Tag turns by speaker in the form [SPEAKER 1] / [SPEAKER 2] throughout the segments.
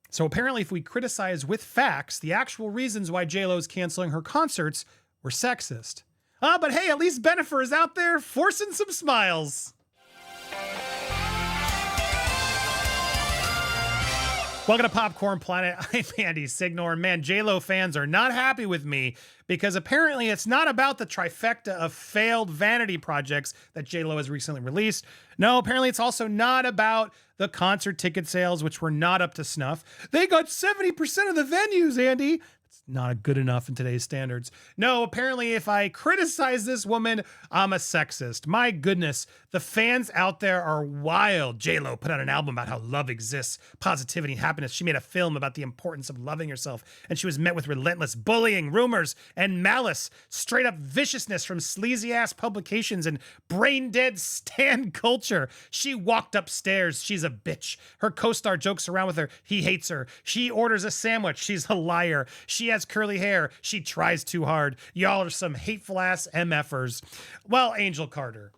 [SPEAKER 1] So apparently if we criticize with facts, the actual reasons why J-Lo is canceling her concerts were sexist. But hey, at least Jernnifer is out there forcing some smiles. Welcome to Popcorn Planet. I'm Andy Signore. Man, J-Lo fans are not happy with me because apparently it's not about the trifecta of failed vanity projects that J-Lo has recently released. No, apparently it's also not about the concert ticket sales, which were not up to snuff. They got 70% of the venues, Andy. It's not good enough in today's standards. No, apparently if I criticize this woman, I'm a sexist. My goodness, the fans out there are wild. J-Lo put out an album about how love exists, positivity, happiness. She made a film about the importance of loving yourself, and she was met with relentless bullying, rumors, and malice. Straight up viciousness from sleazy-ass publications and brain-dead stan culture. She walked upstairs. She's a bitch. Her co-star jokes around with her. He hates her. She orders a sandwich. She's a liar. She has curly hair. She tries too hard. Y'all are some hateful-ass MFers. Well, Angel Carter,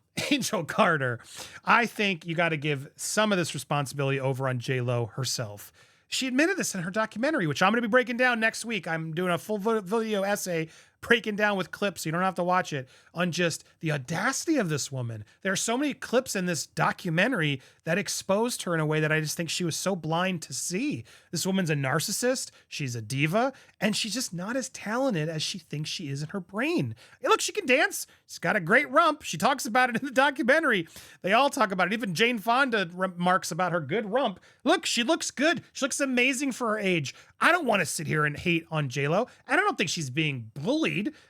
[SPEAKER 1] I think you got to give some of this responsibility over on J-Lo herself. She admitted this in her documentary, which I'm going to be breaking down next week. I'm doing a full video essay breaking down with clips, so you don't have to watch it, on just the audacity of this woman. There are so many clips in this documentary that exposed her in a way that I just think she was so blind to see. This woman's a narcissist, she's a diva, and she's just not as talented as she thinks she is in her brain. Hey, look, she can dance. She's got a great rump. She talks about it in the documentary. They all talk about it. Even Jane Fonda remarks about her good rump. Look, she looks good. She looks amazing for her age. I don't want to sit here and hate on J-Lo, and I don't think she's being bullied.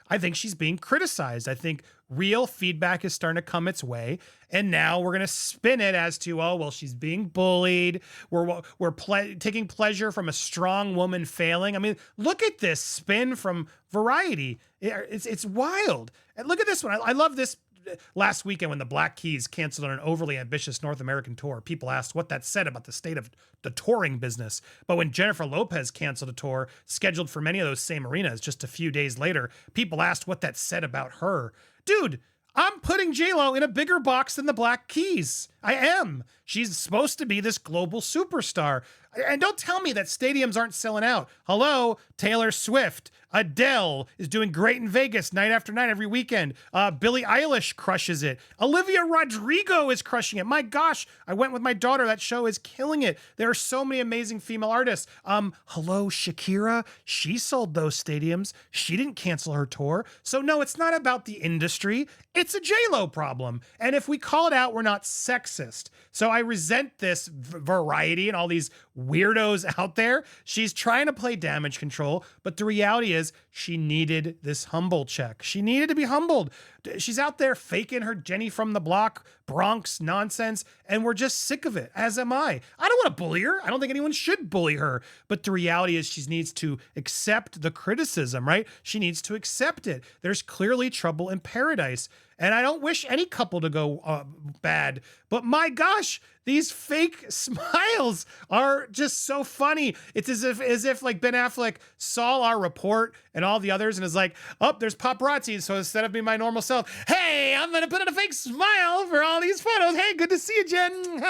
[SPEAKER 1] I think she's being criticized. I think real feedback is starting to come its way, and now we're going to spin it as to, oh, well, she's being bullied. We're taking pleasure from a strong woman failing. I mean, look at this spin from Variety. It's wild. And look at this one. I love this. Last weekend when the Black Keys canceled on an overly ambitious North American tour, people asked what that said about the state of the touring business. But when Jernnifer Lopez canceled a tour scheduled for many of those same arenas just a few days later, people asked what that said about her. Dude, I'm putting J-Lo in a bigger box than the Black Keys. I am. She's supposed to be this global superstar. And don't tell me that stadiums aren't selling out. Hello, Taylor Swift. Adele is doing great in Vegas night after night every weekend. Billie Eilish crushes it. Olivia Rodrigo is crushing it. My gosh, I went with my daughter. That show is killing it. There are so many amazing female artists. Hello, Shakira. She sold those stadiums. She didn't cancel her tour. So no, it's not about the industry. It's a J-Lo problem. And if we call it out, we're not sexist. So I resent this Variety and all these weirdos out there. She's trying to play damage control, but the reality is she needed this humble check. She needed to be humbled. She's out there faking her Jenny from the block, Bronx nonsense, and we're just sick of it, as am I. I don't want to bully her. I don't think anyone should bully her, but the reality is she needs to accept the criticism, right? She needs to accept it. There's clearly trouble in paradise. And I don't wish any couple to go bad, but my gosh, these fake smiles are just so funny. It's as if like Ben Affleck saw our report and all the others and is like, oh, there's paparazzi. So instead of being my normal self, hey, I'm going to put on a fake smile for all these photos. Hey, good to see you, Jen.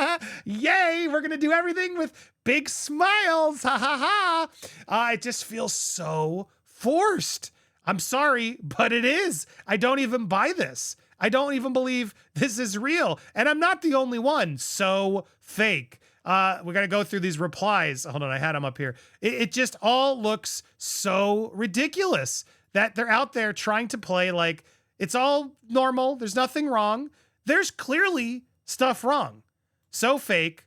[SPEAKER 1] Yay. We're going to do everything with big smiles. Ha ha ha. It just feels so forced. I'm sorry, but it is. I don't even buy this. I don't even believe this is real. And I'm not the only one. So fake. We're going to go through these replies. Hold on, I had them up here. It just all looks so ridiculous that they're out there trying to play like it's all normal. There's nothing wrong. There's clearly stuff wrong. So fake.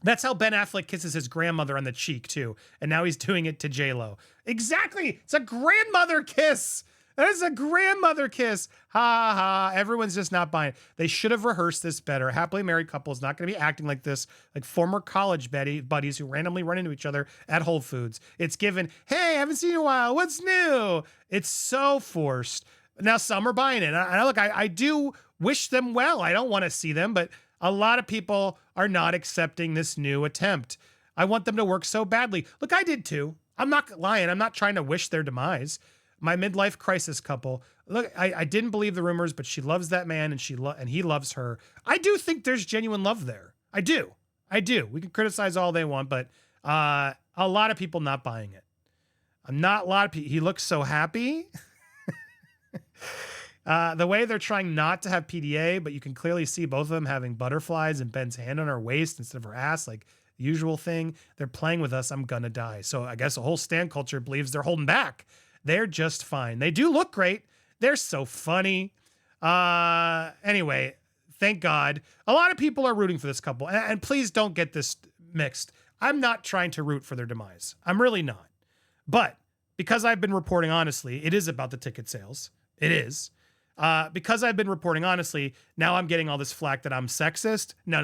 [SPEAKER 1] That's how Ben Affleck kisses his grandmother on the cheek too. And now he's doing it to J-Lo. Exactly. It's a grandmother kiss. That is a grandmother kiss. Ha ha. Everyone's just not buying it. They should have rehearsed this better. A happily married couple is not going to be acting like this, like former college buddies who randomly run into each other at Whole Foods. It's given, hey, I haven't seen you in a while. What's new? It's so forced. Now some are buying it. I do wish them well. I don't want to see them, but a lot of people are not accepting this new attempt. I want them to work so badly. Look, I did too. I'm not lying. I'm not trying to wish their demise. My midlife crisis couple. Look, I didn't believe the rumors, but she loves that man and he loves her. I do think there's genuine love there. I do. We can criticize all they want, but A lot of people not buying it. Not a lot of people. He looks so happy. The way they're trying not to have PDA, but you can clearly see both of them having butterflies and Ben's hand on her waist instead of her ass, like the usual thing. They're playing with us. I'm gonna die. So I guess the whole stan culture believes they're holding back. They're just fine. They do look great. They're so funny. Anyway, thank God. A lot of people are rooting for this couple. And please don't get this mixed. I'm not trying to root for their demise. I'm really not. But because I've been reporting honestly, it is about the ticket sales. It is. Because I've been reporting honestly, now I'm getting all this flack that I'm sexist. No.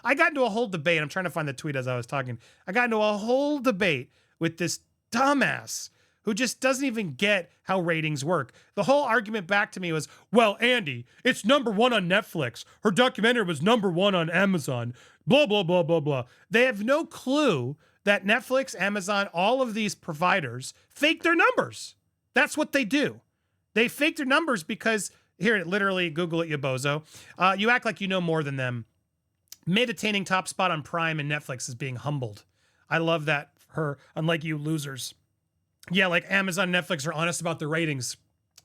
[SPEAKER 1] I got into a whole debate. I'm trying to find the tweet as I was talking. I got into a whole debate with this dumbass who just doesn't even get how ratings work. The whole argument back to me was, well, Andy, it's #1 on Netflix. Her documentary was #1 on Amazon. Blah, blah, blah, blah, blah. They have no clue that Netflix, Amazon, all of these providers fake their numbers. That's what they do. They fake their numbers because, here, literally, Google it, you bozo. You act like you know more than them. Mid-attaining top spot on Prime and Netflix is being humbled. I love that for her, unlike you losers. Yeah, like Amazon and Netflix are honest about their ratings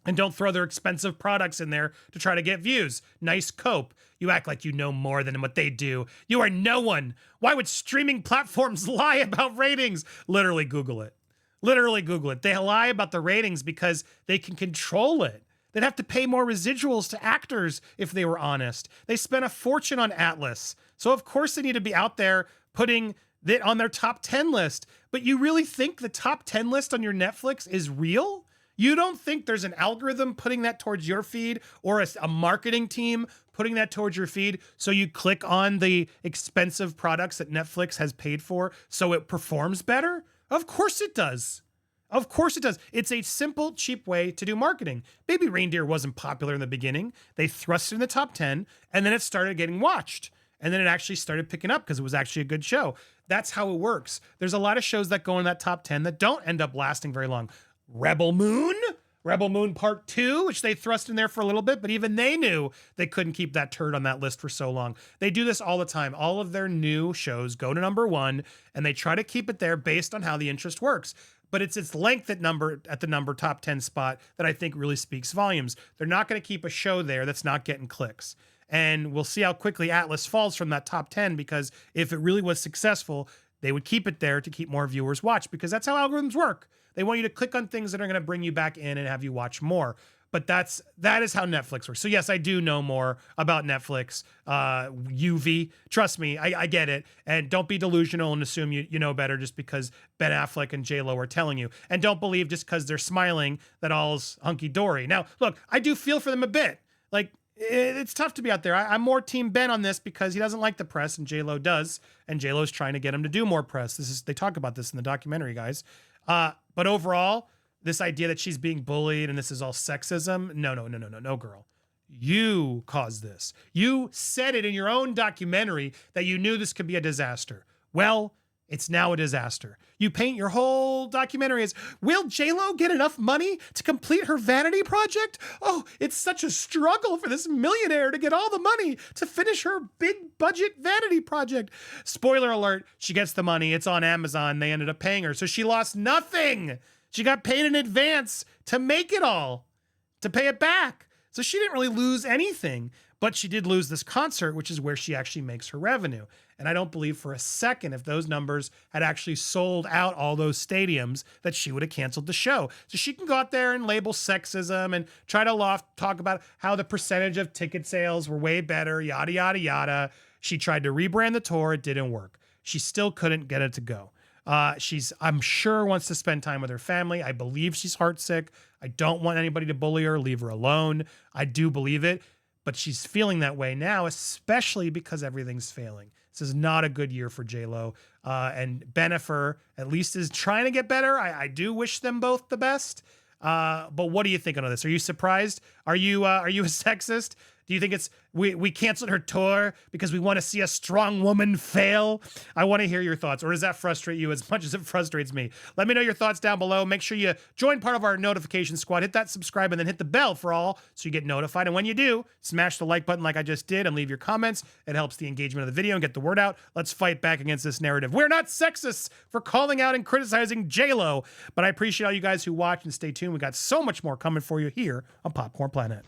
[SPEAKER 1] and don't throw their expensive products in there to try to get views. Nice cope. You act like you know more than what they do. You are no one. Why would streaming platforms lie about ratings? Literally Google it. Literally Google it. They lie about the ratings because they can control it. They'd have to pay more residuals to actors if they were honest. They spent a fortune on Atlas. So of course they need to be out there putting it on their top 10 list. But you really think the top 10 list on your Netflix is real? You don't think there's an algorithm putting that towards your feed or a marketing team putting that towards your feed so you click on the expensive products that Netflix has paid for so it performs better? Of course it does. Of course it does. It's a simple, cheap way to do marketing. Baby Reindeer wasn't popular in the beginning. They thrust it in the top 10 and then it started getting watched. And then it actually started picking up because it was actually a good show. That's how it works. There's a lot of shows that go in that top 10 that don't end up lasting very long. Rebel Moon Part 2, which they thrust in there for a little bit, but even they knew they couldn't keep that turd on that list for so long. They do this all the time. All of their new shows go to #1, and they try to keep it there based on how the interest works. But it's its length at the number top 10 spot that I think really speaks volumes. They're not going to keep a show there that's not getting clicks. And we'll see how quickly Atlas falls from that top 10, because if it really was successful, they would keep it there to keep more viewers watch, because that's how algorithms work. They want you to click on things that are going to bring you back in and have you watch more. But that is how Netflix works. So yes, I do know more about Netflix. UV, trust me, I get it. And don't be delusional and assume you know better just because Ben Affleck and J-Lo are telling you. And don't believe just because they're smiling that all's hunky-dory. Now, look, I do feel for them a bit. Like, it's tough to be out there. I'm more Team Ben on this because he doesn't like the press and J-Lo does. And J-Lo's trying to get him to do more press. They talk about this in the documentary, guys. But overall, this idea that she's being bullied and this is all sexism, no, girl. You caused this. You said it in your own documentary that you knew this could be a disaster. Well, it's now a disaster. You paint your whole documentary as, will J-Lo get enough money to complete her vanity project? Oh, it's such a struggle for this millionaire to get all the money to finish her big budget vanity project. Spoiler alert, she gets the money. It's on Amazon. They ended up paying her. So she lost nothing. She got paid in advance to make it all, to pay it back. So she didn't really lose anything, but she did lose this concert, which is where she actually makes her revenue. And I don't believe for a second if those numbers had actually sold out all those stadiums that she would have canceled the show. So she can go out there and label sexism and try to talk about how the percentage of ticket sales were way better, yada, yada, yada. She tried to rebrand the tour. It didn't work. She still couldn't get it to go. I'm sure wants to spend time with her family. I believe she's heartsick. I don't want anybody to bully her, leave her alone. I do believe it, but she's feeling that way now, especially because everything's failing. This is not a good year for J-Lo. And Jernnifer at least is trying to get better. I do wish them both the best. But what do you think on this? Are you surprised? Are you a sexist? Do you think it's we canceled her tour because we want to see a strong woman fail? I want to hear your thoughts. Or does that frustrate you as much as it frustrates me? Let me know your thoughts down below. Make sure you join part of our notification squad. Hit that subscribe and then hit the bell for all so you get notified. And when you do, smash the like button like I just did and leave your comments. It helps the engagement of the video and get the word out. Let's fight back against this narrative. We're not sexists for calling out and criticizing J-Lo, but I appreciate all you guys who watch and stay tuned. We got so much more coming for you here on Popcorn Planet.